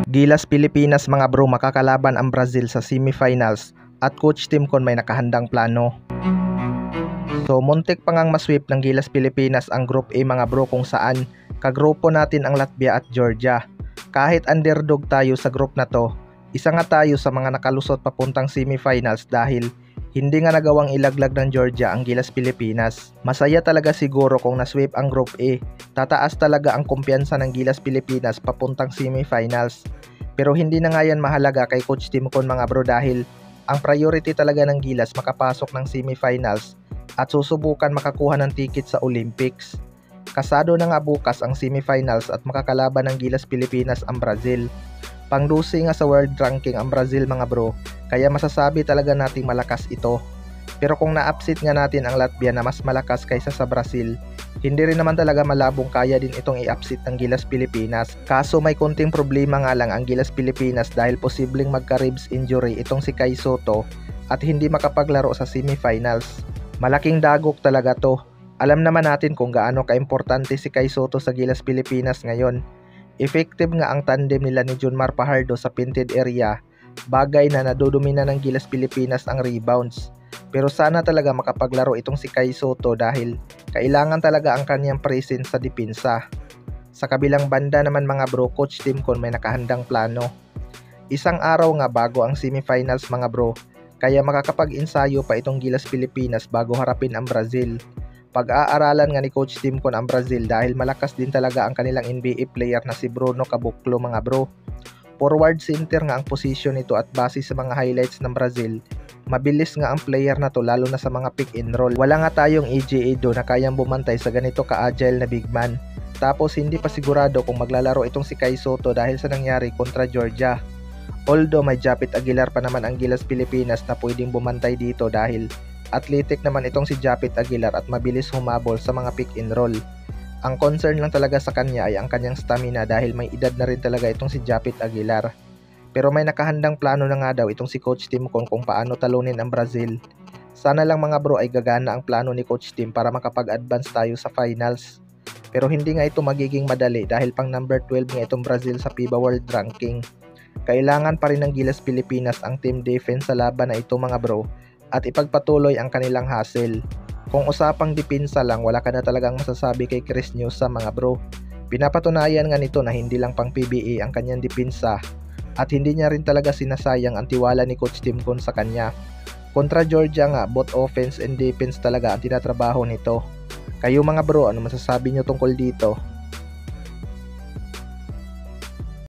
Gilas Pilipinas mga bro, makakalaban ang Brazil sa semifinals at Coach Timcon may nakahandang plano. So muntik pa ngang masweep ng Gilas Pilipinas ang Group A mga bro, kung saan kagrupo natin ang Latvia at Georgia. Kahit underdog tayo sa group na to, isa nga tayo sa mga nakalusot papuntang semifinals dahil hindi nga nagawang ilaglag ng Georgia ang Gilas Pilipinas. Masaya talaga siguro kung nasweep ang Group A. Tataas talaga ang kumpiyansa ng Gilas Pilipinas papuntang semifinals. Pero hindi na nga yan mahalaga kay Coach Timcon mga bro, dahil ang priority talaga ng Gilas makapasok ng semifinals at susubukan makakuha ng ticket sa Olympics. Kasado na nga bukas ang semifinals at makakalaban ng Gilas Pilipinas ang Brazil. Pang-12 nga sa world ranking ang Brazil mga bro, kaya masasabi talaga nating malakas ito. Pero kung na-upset nga natin ang Latvia na mas malakas kaysa sa Brazil, hindi rin naman talaga malabong kaya din itong i-upset ng Gilas Pilipinas. Kaso may konting problema nga lang ang Gilas Pilipinas dahil posibleng magka-ribs injury itong si Kai Sotto at hindi makapaglaro sa semifinals. Malaking dagok talaga to. Alam naman natin kung gaano kaimportante si Kai Sotto sa Gilas Pilipinas ngayon. Effective nga ang tandem nila ni Junmar Fajardo sa painted area, bagay na nadudumina ng Gilas Pilipinas ang rebounds. Pero sana talaga makapaglaro itong si Kai Sotto dahil kailangan talaga ang kanyang presence sa depensa. Sa kabilang banda naman mga bro, Coach Timcon may nakahandang plano. Isang araw nga bago ang semifinals mga bro, kaya makakapag-ensayo pa itong Gilas Pilipinas bago harapin ang Brazil. Pag-aaralan nga ni Coach Timcon ang Brazil dahil malakas din talaga ang kanilang NBA player na si Bruno Caboclo mga bro. Forward center nga ang posisyon nito at base sa mga highlights ng Brazil, mabilis nga ang player na to lalo na sa mga pick and roll. Wala nga tayong EJ Edo na kayang bumantay sa ganito ka-agile na big man. Tapos hindi pa sigurado kung maglalaro itong si Kai Sotto dahil sa nangyari kontra Georgia. Although may Japit Aguilar pa naman ang Gilas Pilipinas na pwedeng bumantay dito dahil athletic naman itong si Japit Aguilar at mabilis humabol sa mga pick and roll. Ang concern lang talaga sa kanya ay ang kanyang stamina dahil may edad na rin talaga itong si Japit Aguilar. Pero may nakahandang plano na nga daw itong si Coach Timcon kung paano talunin ang Brazil. Sana lang mga bro ay gagana ang plano ni Coach Tim para makapag-advance tayo sa finals. Pero hindi nga ito magiging madali dahil pang number 12 nga itong Brazil sa FIBA World Ranking. Kailangan pa rin ng Gilas Pilipinas ang team defense sa laban na ito mga bro at ipagpatuloy ang kanilang hustle. Kung usapang depensa lang, wala ka na talagang masasabi kay Chris News sa mga bro. Pinapatunayan nga nito na hindi lang pang PBA ang kanyang depensa at hindi niya rin talaga sinasayang ang tiwala ni Coach Timcon sa kanya. Kontra Georgia nga, both offense and defense talaga ang tinatrabaho nito. Kayo mga bro, ano masasabi nyo tungkol dito?